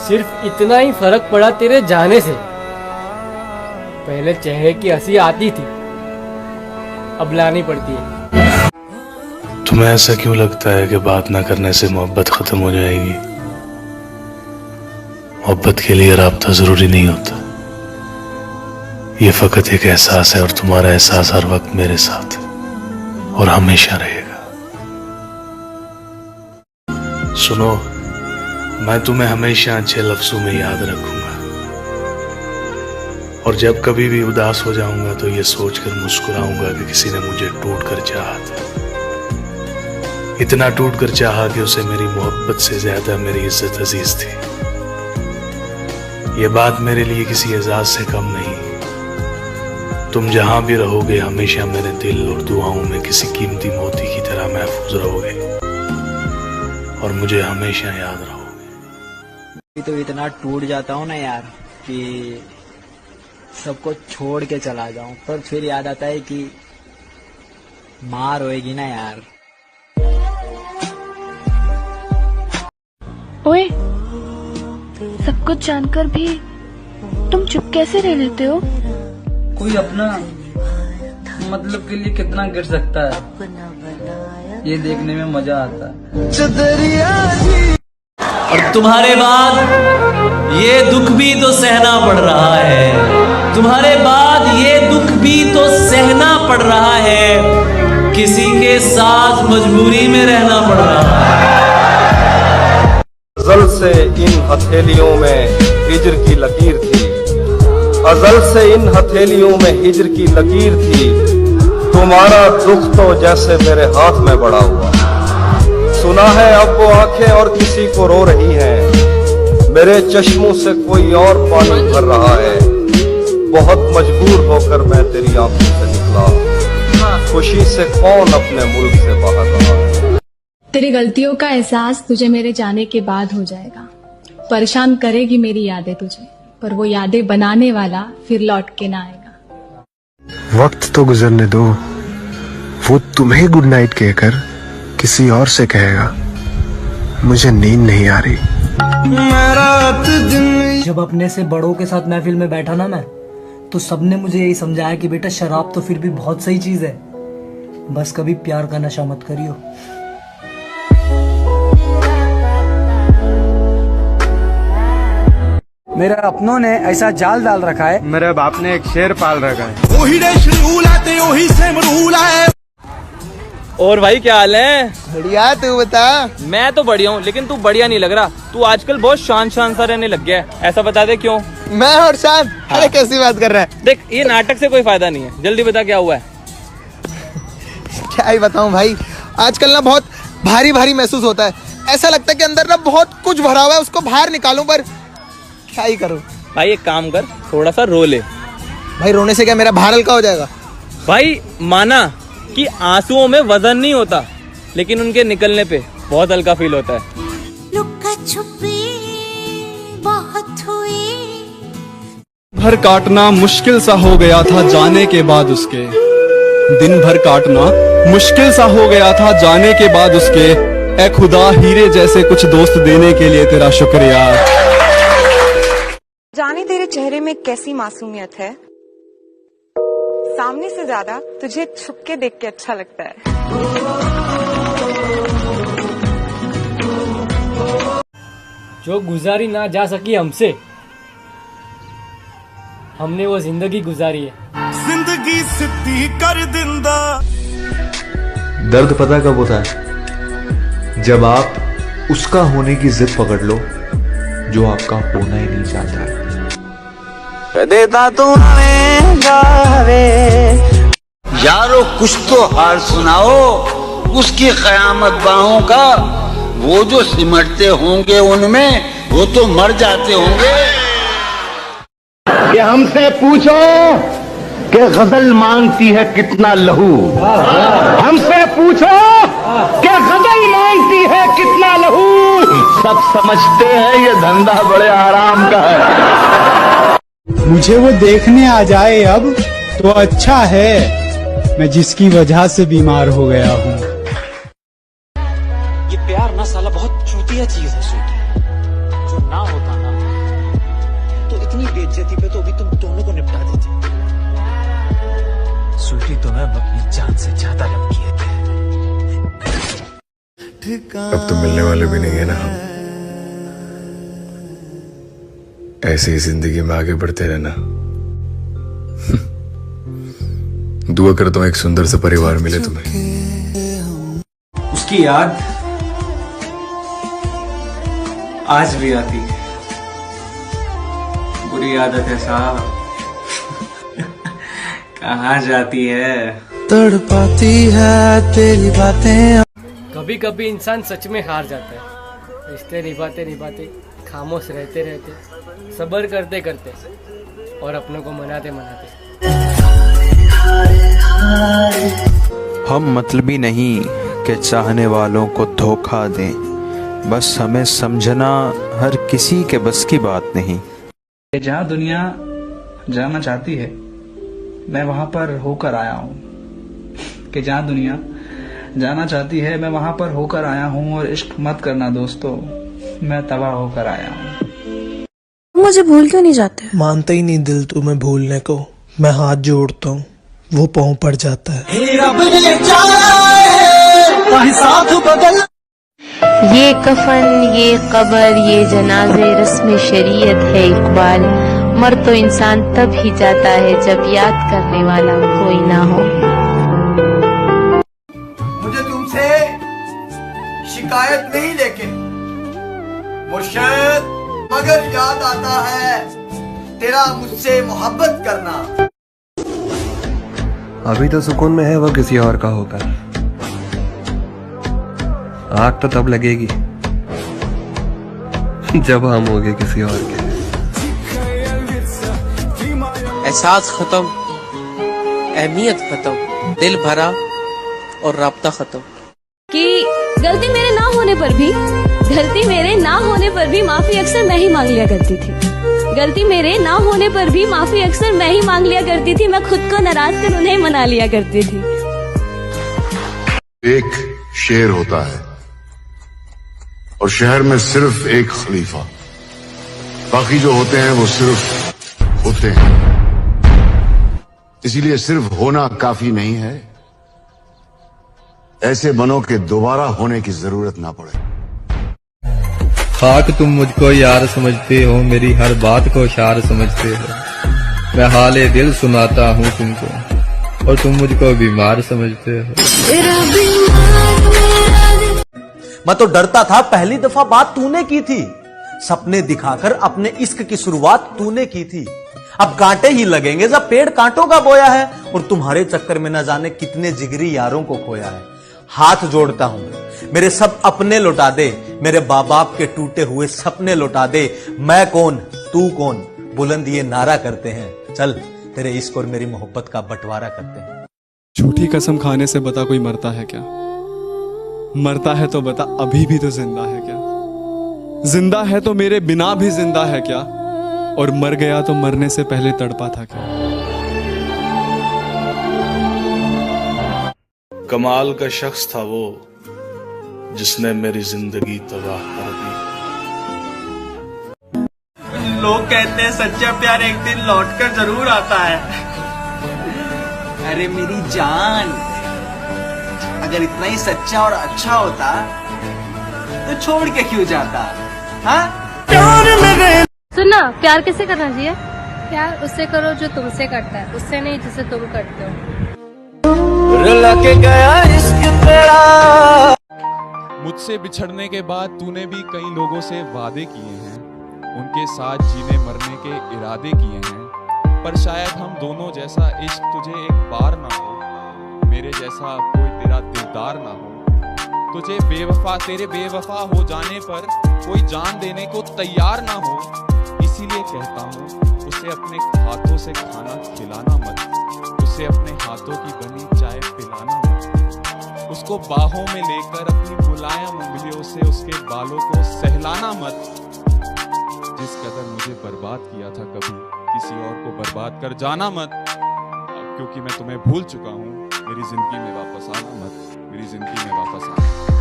सिर्फ इतना ही फर्क पड़ा तेरे जाने से। पहले चेहरे की हंसी आती थी, अब लानी पड़ती है। तुम्हें ऐसा क्यों लगता है कि बात ना करने से मोहब्बत खत्म हो जाएगी? मोहब्बत के लिए राब्ता जरूरी नहीं होता। ये फकत एक एहसास है और तुम्हारा एहसास हर वक्त मेरे साथ है और हमेशा रहेगा। सुनो, मैं तुम्हें हमेशा अच्छे लफ्जों में याद रखूंगा और जब कभी भी उदास हो जाऊंगा तो ये सोचकर मुस्कुराऊंगा कि किसी ने मुझे टूट कर चाहा था। इतना टूट कर चाहा कि उसे मेरी मोहब्बत से ज्यादा मेरी इज्जत अजीज थी। ये बात मेरे लिए किसी एजाज से कम नहीं। तुम जहां भी रहोगे हमेशा मेरे दिल और दुआओं में किसी कीमती मोती की तरह महफूज रहोगे और मुझे हमेशा याद रहोगे। तो इतना टूट जाता हूँ ना यार कि सबको छोड़ के चला जाऊं, पर फिर याद आता है कि माँ रोएगी ना यार। ओए, सब कुछ जानकर भी तुम चुप कैसे रह लेते हो? कोई अपना मतलब के लिए कितना गिर सकता है, ये देखने में मजा आता है। और तुम्हारे बाद ये दुख भी तो सहना पड़ रहा है, तुम्हारे बाद ये दुख भी तो सहना पड़ रहा है, किसी के साथ मजबूरी में रहना पड़ रहा है। अज़ल से इन हथेलियों में हिज्र की लकीर थी, अज़ल से इन हथेलियों में हिज्र की लकीर थी। तुम्हारा दुख तो जैसे मेरे हाथ में बड़ा हुआ। सुना है अब वो आंखें और किसी को रो रही हैं, मेरे चश्मों से कोई और पानी भर रहा है। बहुत मजबूर होकर मैं तेरी आंखों से निकला, खुशी से कौन अपने मुल्क से बाहर रहा है। तेरी गलतियों का एहसास तुझे मेरे जाने के बाद हो जाएगा। परेशान करेगी मेरी यादें तुझे, पर वो यादें बनाने वाला फिर लौट के ना आएगा। वक्त तो गुजरने दो, वो तुम्हें गुड नाइट कहकर किसी और से कहेगा। मुझे नींद नहीं आ रही। जब अपने से बड़ों के साथ महफिल में बैठा ना मैं, तो सबने मुझे यही समझाया कि बेटा शराब तो फिर भी बहुत सही चीज है, बस कभी प्यार का नशा मत करियो। मेरे अपनों ने ऐसा जाल डाल रखा है, मेरे बाप ने एक शेर पाल रखा है। और भाई क्या हाल है? बढ़िया, तू बता। मैं तो बढ़िया हूँ, लेकिन तू बढ़िया नहीं लग रहा। तू आजकल बहुत शान शान सा रहने लग गया है, ऐसा बता दे क्यों? मैं और शान? हाँ। अरे कैसी बात कर रहा है? देख, ये नाटक से कोई फायदा नहीं है, जल्दी बता क्या हुआ है। क्या ही बताऊं भाई, आजकल ना बहुत भारी भारी महसूस होता है। ऐसा लगता है कि अंदर ना बहुत कुछ भरा हुआ है, उसको बाहर निकालूं, पर क्या ही करूं। भाई एक काम कर, थोड़ा सा रो ले। भाई रोने से क्या मेरा भार हल्का हो जाएगा? भाई माना कि आंसुओं में वजन नहीं होता, लेकिन उनके निकलने पे बहुत हल्का फील होता है। लुका छुपी बहुत हुई। भर काटना मुश्किल सा हो गया था जाने के बाद उसके, दिन भर काटना मुश्किल सा हो गया था जाने के बाद उसके। ए खुदा, हीरे जैसे कुछ दोस्त देने के लिए तेरा शुक्रिया। जाने तेरे चेहरे में कैसी मासूमियत है, सामने से ज्यादा तुझे छुप के देख के अच्छा लगता है। जो गुजारी ना जा सकी हमसे, हमने वो जिंदगी गुजारी है। जिंदगी सिद्धि कर दिंदा। दर्द पता कब होता है? जब आप उसका होने की जिद पकड़ लो जो आपका होना ही नहीं चाहता। देता तू यारो कुछ तो हाल सुनाओ, उसकी कयामत बाहों का। वो जो सिमटते होंगे उनमें वो तो मर जाते होंगे। कि हमसे पूछो कि गजल मांगती है कितना लहू, हमसे पूछो कि गजल मांगती है कितना लहू। सब समझते हैं ये धंधा बड़े आराम का है। मुझे वो देखने आ जाए अब तो अच्छा है, मैं जिसकी वजह से बीमार हो गया हूँ। ये प्यार ना साला बहुत चूतिया चीज है, जो ना होता ना बेइज्जती पे तो अभी तुम दोनों को निपटा देते। स्वीटी तुम्हें अपनी जान से ज्यादा लव किए थे। अब तो मिलने वाले भी नहीं है ना हम। ऐसे ही जिंदगी में आगे बढ़ते रहना। दुआ करता हूँ एक सुंदर सा परिवार मिले तुम्हें। उसकी याद आज भी आती है। बुरी आदत है साहब, कहाँ जाती है। तड़पाती है तेरी बातें। कभी कभी इंसान सच में हार जाता है। रिश्ते निभाते निभाते, खामोश रहते रहते, सब्र करते करते और अपनों को मनाते मनाते। हम मतलबी नहीं कि चाहने वालों को धोखा दें, बस हमें समझना हर किसी के बस की बात नहीं। जहाँ दुनिया जाना चाहती है मैं वहां पर होकर आया हूँ, कि जहाँ दुनिया जाना चाहती है मैं वहां पर होकर आया हूँ। और इश्क मत करना दोस्तों, मैं तबाह होकर आया हूँ। मुझे भूल क्यों नहीं जाते? मानता ही नहीं दिल तुम्हें भूलने को। मैं हाथ जोड़ता हूँ, वो पाँव पड़ जाता है। ये कफन, ये कब्र, ये जनाजे रस्म शरीयत है इकबाल। मर तो इंसान तब ही जाता है जब याद करने वाला कोई ना हो। मुझे तुमसे शिकायत नहीं, लेकिन मुर्शिद मगर याद आता है तेरा मुझसे मोहब्बत करना। अभी तो सुकून में है वो किसी और का होकर। आग तो तब लगेगी जब हम होंगे किसी और के। एहसास खत्म, अहमियत खत्म, दिल भरा और राब्ता खत्म। कि गलती मेरे ना होने पर भी माफी अक्सर मैं ही मांग लिया करती थी। गलती मेरे ना होने पर भी माफी अक्सर मैं ही मांग लिया करती थी। मैं खुद को नाराज कर उन्हें मना लिया करती थी। एक शेर होता है और शहर में सिर्फ एक खलीफा, बाकी जो होते हैं वो सिर्फ होते हैं। इसीलिए सिर्फ होना काफी नहीं है, ऐसे बनो कि दोबारा होने की जरूरत ना पड़े। खाक तुम मुझको यार समझते हो, मेरी हर बात को शार समझते हो। मैं हाले दिल सुनाता हूँ तुमको और तुम मुझको बीमार समझते हो। मैं तो डरता था, पहली दफा बात तूने की थी। सपने दिखाकर अपने इश्क की शुरुआत तूने की थी। अब कांटे ही लगेंगे जब पेड़ कांटों का बोया है। और तुम्हारे चक्कर में न जाने कितने जिगरी यारों को खोया है। हाथ जोड़ता हूं, मेरे सब अपने लौटा दे, मेरे बाप बाप के टूटे हुए सपने लौटा दे। मैं कौन तू कौन बुलंद ये नारा करते हैं। चल तेरे इश्क और मेरी मोहब्बत का बंटवारा करते हैं। झूठी कसम खाने से बता कोई मरता है क्या? मरता है तो बता अभी भी तो जिंदा है क्या? जिंदा है तो मेरे बिना भी जिंदा है क्या? और मर गया तो मरने से पहले तड़पा था क्या? कमाल का शख्स था वो जिसने मेरी जिंदगी तबाह कर दी। लोग कहते हैं सच्चा प्यार एक दिन लौटकर जरूर आता है। अरे मेरी जान, अगर इतना ही सच्चा और अच्छा होता तो छोड़ के क्यों जाता? हाँ? सुनना, प्यार किसे करना चाहिए? प्यार उससे करो जो तुमसे करता है, उससे नहीं जिसे तुम करते हो। रुला के गया इश्क तेरा। मुझसे बिछड़ने के बाद तूने भी कई लोगों से वादे किए हैं, उनके साथ जीने मरने के इरादे किए हैं। पर शायद हम दोनों जैसा इश्क तुझे एक बार ना हो, मेरे जैसा कोई तेरा दिलदार ना हो। तुझे बेवफा, तेरे बेवफा हो जाने पर कोई जान देने को तैयार ना हो। इसीलिए कहता हूँ उसे अपने हाथों से खाना खिलाना मत, उसे अपने हाथों की बनी चाय पिलाना मत। उसको बाहों में लेकर अपनी मुलायम उंगलियों से उसके बालों को सहलाना मत। जिस कदर मुझे बर्बाद किया था कभी किसी और को बर्बाद कर जाना मत। अब क्योंकि मैं तुम्हें भूल चुका हूँ, मेरी जिंदगी में वापस आना मत, मेरी जिंदगी में वापस आना।